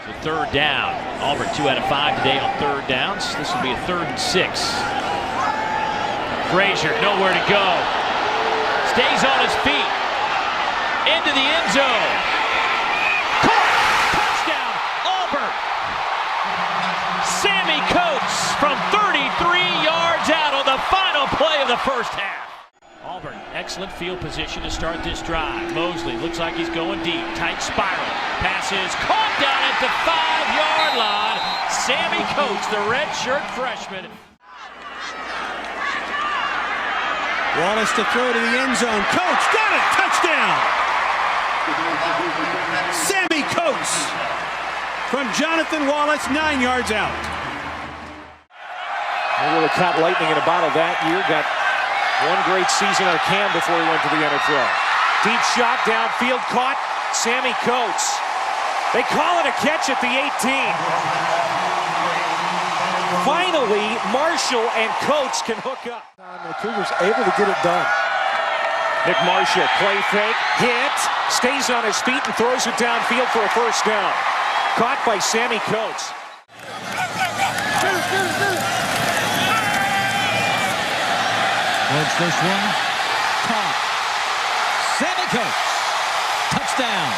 The third down. Auburn 2 out of 5 today on third downs. This will be a 3rd and 6. Frazier nowhere to go. Stays on his feet. Into the end zone. Caught. Touchdown. Auburn. Sammie Coates from 33 yards out on the final play of the first half. Auburn, excellent field position to start this drive. Mosley looks like he's going deep. Tight spiral. Passes caught down at the 5-yard line. Sammie Coates, the redshirt freshman. Wallace to throw to the end zone. Coates got it. Touchdown. Sammie Coates from Jonathan Wallace, 9 yards out. They really caught lightning in a bottle that year. Got one great season out of Cam before he went to the NFL. Deep shot downfield, caught. Sammie Coates. They call it a catch at the 18. Finally, Marshall and Coates can hook up. The Cougars able to get it done. Nick Marshall, play fake, hit, stays on his feet and throws it downfield for a first down. Caught by Sammie Coates. Rhodes first one, caught. Sammie Coates, touchdown.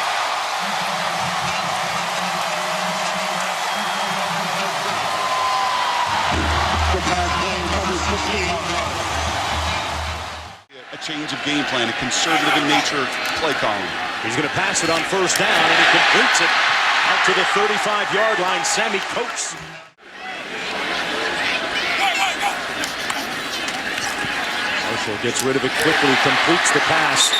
A change of game plan, a conservative in nature play calling. He's going to pass it on first down, and he completes it out to the 35-yard line. Sammie Coates. Marshall gets rid of it quickly, completes the pass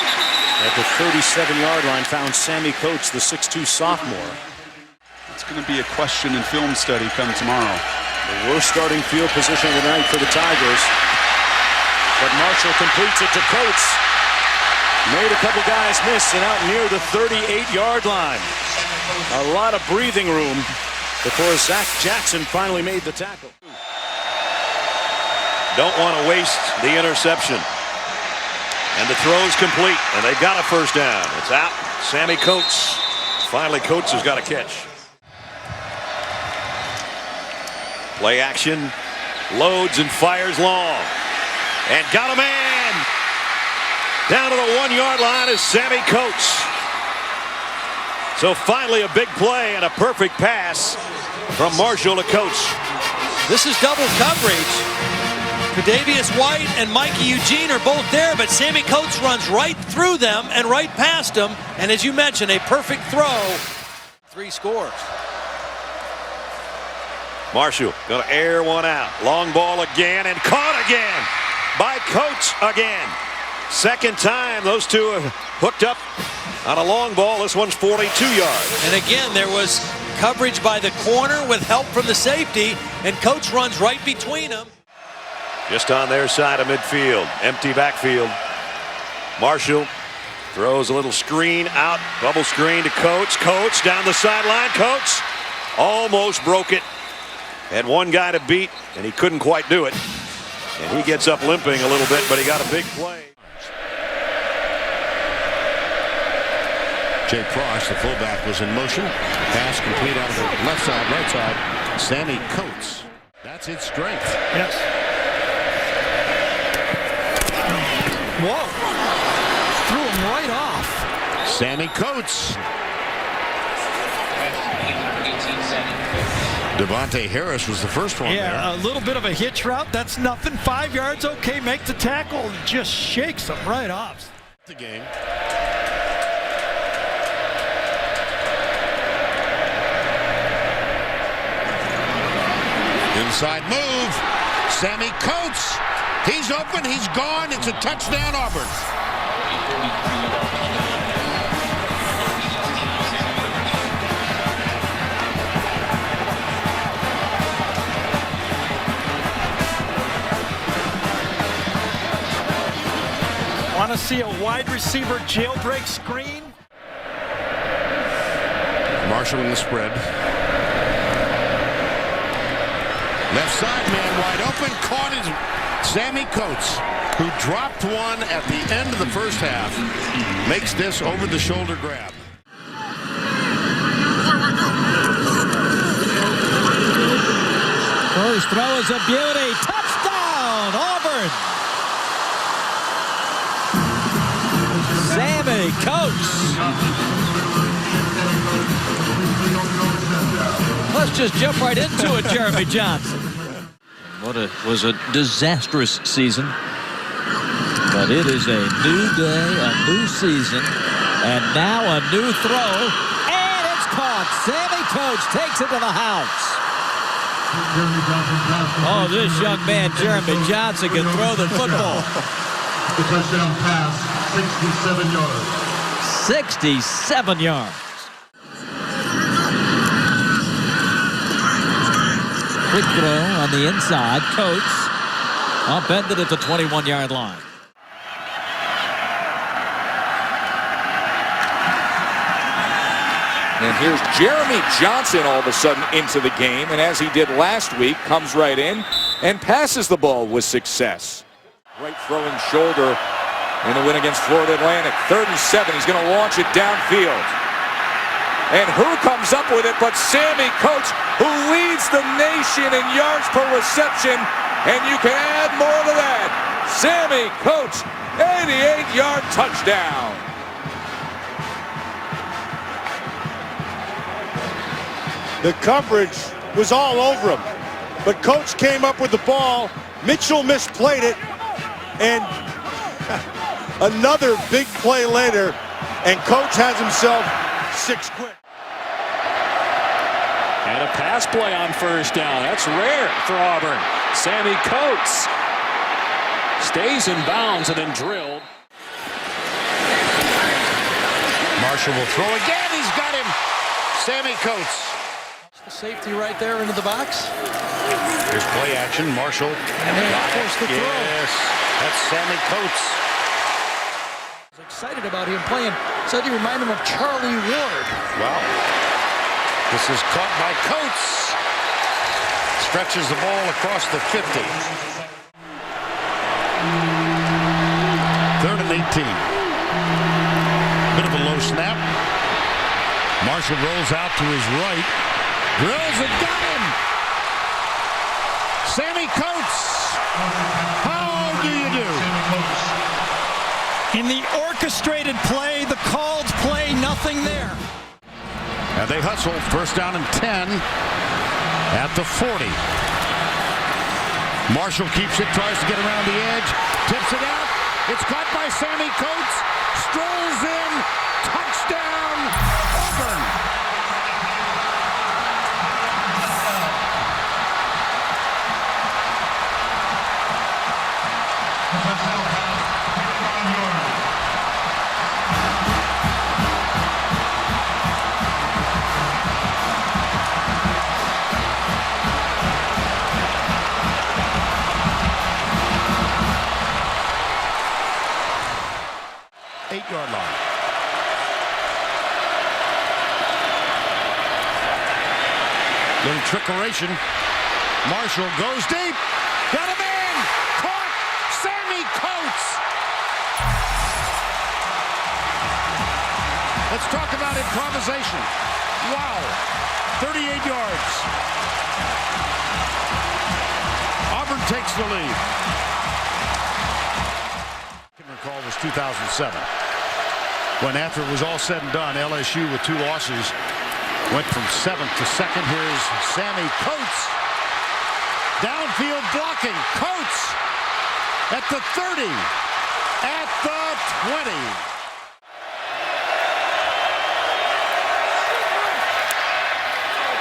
at the 37-yard line. Found Sammie Coates, the 6'2 sophomore. It's going to be a question in film study come tomorrow. The worst starting field position of the night for the Tigers. But Marshall completes it to Coates. Made a couple guys miss and out near the 38-yard line. A lot of breathing room before Zach Jackson finally made the tackle. Don't want to waste the interception. And the throw's complete, and they've got a first down. It's out. Sammie Coates. Finally, Coates has got a catch. Play action. Loads and fires long. And got a man. Down to the 1-yard line is Sammie Coates. So finally a big play and a perfect pass from Marshall to Coates. This is double coverage. Tre'Davious White and Mikey Eugene are both there, but Sammie Coates runs right through them and right past them. And as you mentioned, a perfect throw. 3 scores. Marshall going to air one out. Long ball again and caught again by Coates again. Second time those two have hooked up on a long ball. This one's 42 yards. And again, there was coverage by the corner with help from the safety, and Coates runs right between them. Just on their side of midfield. Empty backfield. Marshall throws a little screen out. Bubble screen to Coates. Coates down the sideline. Coates almost broke it. Had one guy to beat, and he couldn't quite do it. And he gets up limping a little bit, but he got a big play. Jay Frost, the fullback, was in motion. Pass complete out of the left side, right side. Sammie Coates. That's its strength. Yes. Whoa. Threw him right off. Sammie Coates. Devontae Harris was the first one there. Yeah, a little bit of a hitch route. That's nothing. 5 yards, okay. Make the tackle and just shakes him right off. The game. Inside move. Sammie Coates. He's open. He's gone. It's a touchdown, Auburn. Want to see a wide receiver jailbreak screen? Marshall in the spread. Left side man wide open. Caught is Sammie Coates, who dropped one at the end of the first half. Makes this over-the-shoulder grab. throw is a beauty. Touchdown, Auburn. Sammie Coates. Let's just jump right into it, Jeremy Johnson. Was a disastrous season. But it is a new day, a new season, and now a new throw. And it's caught. Sammie Coates takes it to the house. Oh, this young man, Jeremy Johnson, can throw the football. The touchdown pass, 67 yards. 67 yards. Quick throw on the inside. Coates upended at the 21-yard line. And here's Jeremy Johnson all of a sudden into the game, and as he did last week, comes right in and passes the ball with success. Right throwing shoulder in the win against Florida Atlantic. 3rd and 7. He's going to launch it downfield. And who comes up with it but Sammie Coates, who leads the nation in yards per reception. And you can add more to that. Sammie Coates, 88-yard touchdown. The coverage was all over him. But Coates came up with the ball. Mitchell misplayed it. And another big play later. And Coates has himself 6 quick. And a pass play on 1st down. That's rare for Auburn. Sammie Coates stays in bounds and then drilled. Marshall will throw again. He's got him. Sammie Coates. The safety right there into the box. Here's play action. Marshall. And then forced the throw. Yes, that's Sammie Coates. I was excited about him playing. Said he reminded him of Charlie Ward. Wow. This is caught by Coates. Stretches the ball across the 50. 3rd and 18. Bit of a low snap. Marshall rolls out to his right. Drills and got him. Sammie Coates. How do you do? In the orchestrated play, the called play, nothing there. And they hustle. 1st down and 10 at the 40. Marshall keeps it, tries to get around the edge, tips it out. It's caught by Sammie Coates. Strolls in. Touchdown, Auburn. Yard line. Little trickeration. Marshall goes deep. Got him in. Caught. Sammie Coates. Let's talk about improvisation. Wow. 38 yards. Auburn takes the lead. I can recall was 2007. When after it was all said and done, LSU with 2 losses went from 7th to 2nd. Here's Sammie Coates. Downfield blocking. Coates at the 30. At the 20.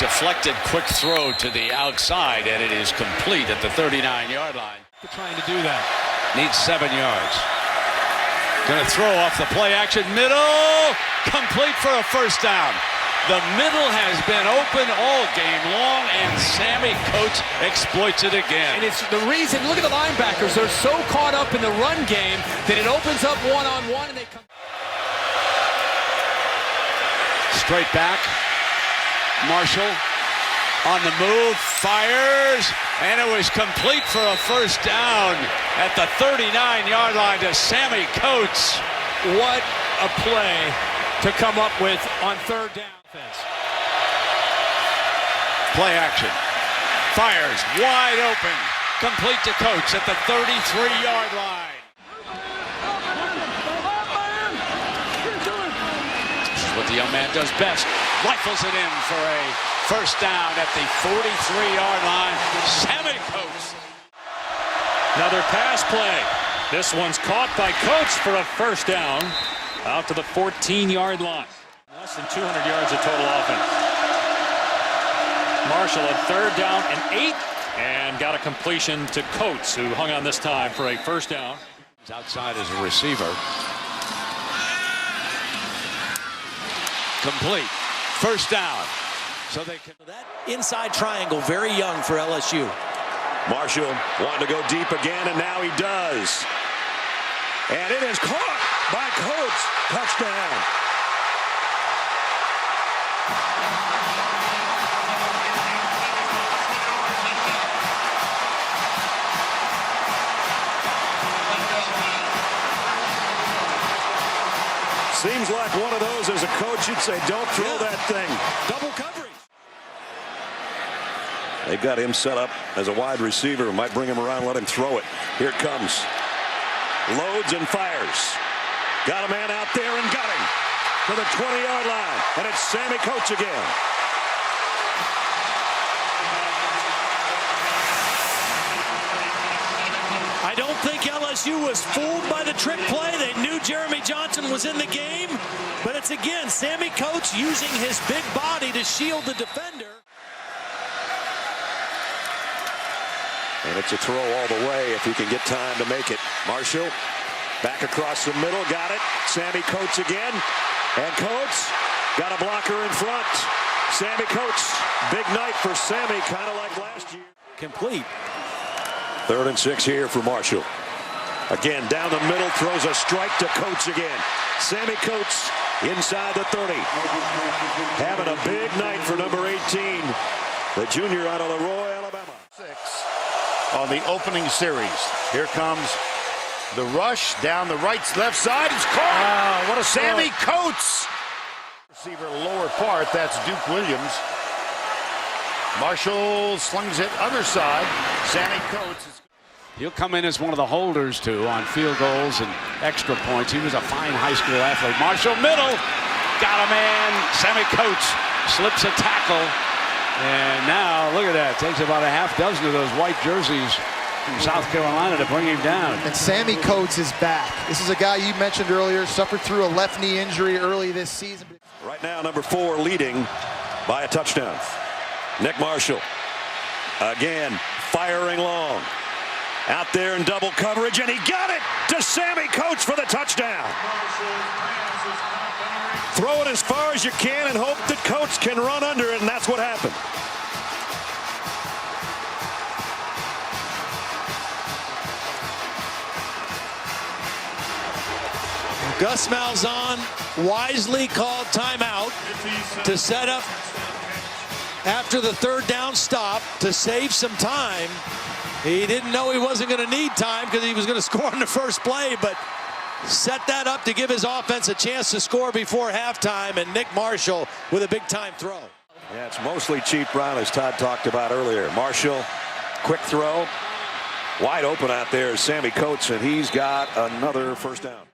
Deflected quick throw to the outside, and it is complete at the 39-yard line. They're trying to do that. Needs 7 yards. Going to throw off the play action middle. Complete for a 1st down. The middle has been open all game long, and Sammie Coates exploits it again. And it's the reason, look at the linebackers. They're so caught up in the run game that it opens up one-on-one, and they come. Straight back. Marshall on the move, fires, and it was complete for a 1st down at the 39-yard line to Sammie Coates. What a play to come up with on 3rd down. Play action. Fires wide open. Complete to Coates at the 33-yard line. This is what the young man does best. Rifles it in for a first down at the 43-yard line. Sammie Coates. Another pass play. This one's caught by Coates for a first down out to the 14-yard line. Less than 200 yards of total offense. Marshall at 3rd down and 8 and got a completion to Coates, who hung on this time for a first down. He's outside as a receiver. Complete. First down. So they can. That inside triangle, very young for LSU. Marshall wanting to go deep again, and now he does. And it is caught by Coates. Touchdown. Seems like one of those as a coach you'd say, don't throw that thing. Double coverage. They've got him set up as a wide receiver. Might bring him around, let him throw it. Here it comes. Loads and fires. Got a man out there and got him to the 20-yard line. And it's Sammie Coates again. I don't think LSU was fooled by the trick play. They knew Jeremy Johnson was in the game. But it's again Sammie Coates using his big body to shield the defender. And it's a throw all the way if he can get time to make it. Marshall back across the middle. Got it. Sammie Coates again. And Coates got a blocker in front. Sammie Coates. Big night for Sammie, kind of like last year. Complete. 3rd and 6 here for Marshall. Again, down the middle, throws a strike to Coates again. Sammie Coates inside the 30. Having a big night for number 18, the junior out of Leroy, Alabama. 6 on the opening series. Here comes the rush down the left side. It's caught. Wow, what a Sammie Coates. Receiver lower part. That's Duke Williams. Marshall slings it other side. Sammie Coates. He'll come in as one of the holders, too, on field goals and extra points. He was a fine high school athlete. Marshall middle. Got a man. Sammie Coates slips a tackle. And now, look at that. Takes about a half dozen of those white jerseys from South Carolina to bring him down. And Sammie Coates is back. This is a guy you mentioned earlier, suffered through a left knee injury early this season. Right now, number 4 leading by a touchdown. Nick Marshall. Again, firing long. Out there in double coverage, and he got it to Sammie Coates for the touchdown. Throw it as far as you can and hope that Coates can run under it, and that's what happened. Gus Malzahn wisely called timeout to set up after the 3rd down stop to save some time. He didn't know he wasn't going to need time because he was going to score on the first play, but set that up to give his offense a chance to score before halftime, and Nick Marshall with a big-time throw. Yeah, it's mostly cheap Brown, as Todd talked about earlier. Marshall, quick throw. Wide open out there is Sammie Coates, and he's got another first down.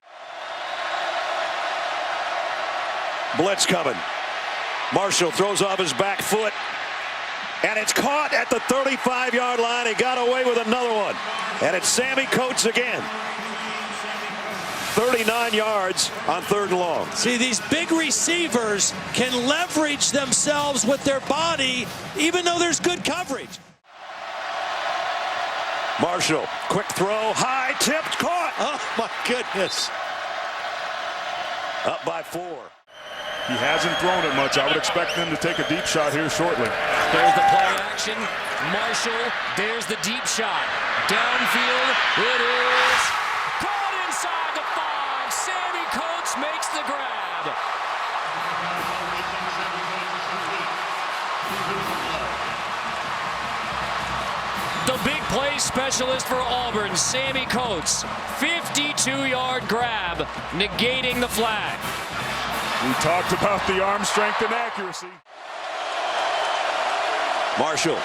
Blitz coming. Marshall throws off his back foot. And it's caught at the 35-yard line. He got away with another one. And it's Sammie Coates again. 39 yards on 3rd and long. See, these big receivers can leverage themselves with their body, even though there's good coverage. Marshall, quick throw, high, tipped, caught. Oh, my goodness. Up by 4. He hasn't thrown it much. I would expect them to take a deep shot here shortly. There's the play action. Marshall, there's the deep shot. Downfield, it is caught inside the 5. Sammie Coates makes the grab. The big play specialist for Auburn, Sammie Coates. 52-yard grab, negating the flag. We talked about the arm strength and accuracy. Marshall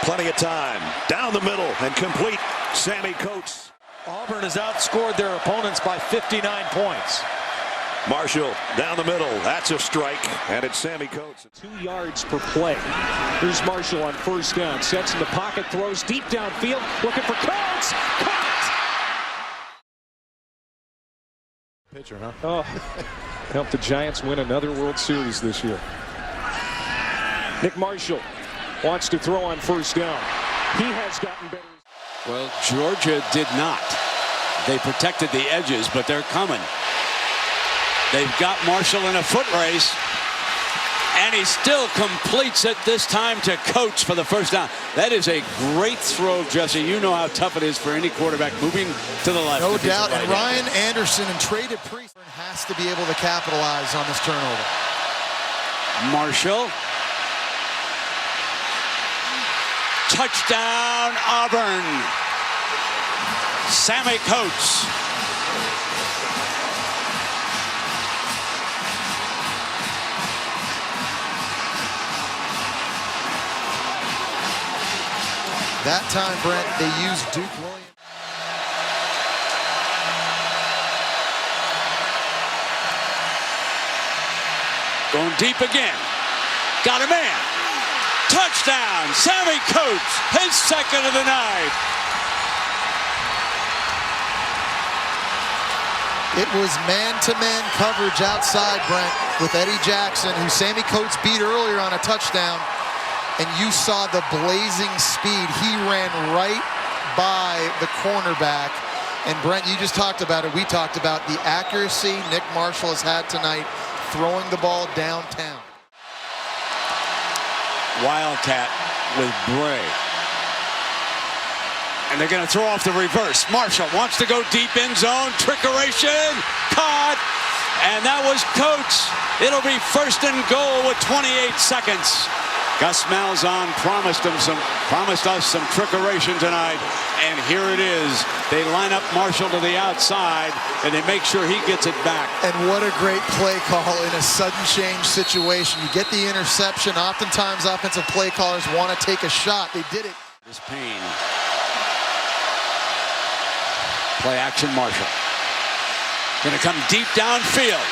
Plenty of time. Down the middle and complete. Sammie Coates. Auburn has outscored their opponents by 59 points. Marshall down the middle. That's a strike. And it's Sammie Coates. 2 yards per play. Here's Marshall on first down. Sets in the pocket, throws deep downfield. Looking for Coates. Caught! Pitcher, huh? Oh, helped the Giants win another World Series this year. Nick Marshall wants to throw on first down. He has gotten better. Well, Georgia did not. They protected the edges, but they're coming. They've got Marshall in a foot race, and he still completes it this time to Coates for the first down. That is a great throw, Jesse. You know how tough it is for any quarterback moving to the left. No doubt, and Ryan Anderson and Trey Dupree has to be able to capitalize on this turnover. Marshall. Touchdown, Auburn. Sammie Coates. That time, Brent, they used Duke Williams. Going deep again. Got a man. Touchdown, Sammie Coates, his second of the night. It was man-to-man coverage outside, Brent, with Eddie Jackson, who Sammie Coates beat earlier on a touchdown. And you saw the blazing speed. He ran right by the cornerback. And Brent, you just talked about it. We talked about the accuracy Nick Marshall has had tonight throwing the ball downtown. Wildcat with Bray. And they're going to throw off the reverse. Marshall wants to go deep end zone. Trickeration. Caught. And that was Coates. It'll be first and goal with 28 seconds. Gus Malzahn promised us some trickeration tonight, and here it is. They line up Marshall to the outside, and they make sure he gets it back. And what a great play call in a sudden change situation. You get the interception. Oftentimes, offensive play callers want to take a shot. They did it. This Payne. Play action Marshall. Going to come deep downfield.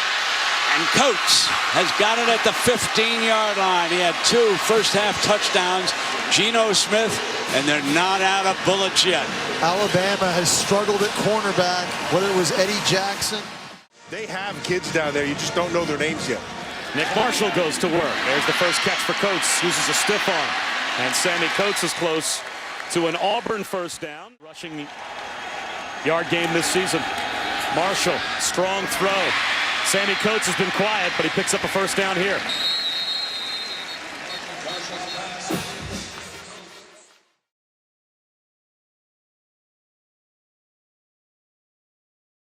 And Coates has got it at the 15-yard line. He had 2 first-half touchdowns. Geno Smith, and they're not out of bullets yet. Alabama has struggled at cornerback, whether it was Eddie Jackson. They have kids down there. You just don't know their names yet. Nick Marshall goes to work. There's the first catch for Coates. Uses a stiff arm. And Sammie Coates is close to an Auburn first down. Rushing yard game this season. Marshall, strong throw. Sammie Coates has been quiet, but he picks up a first down here.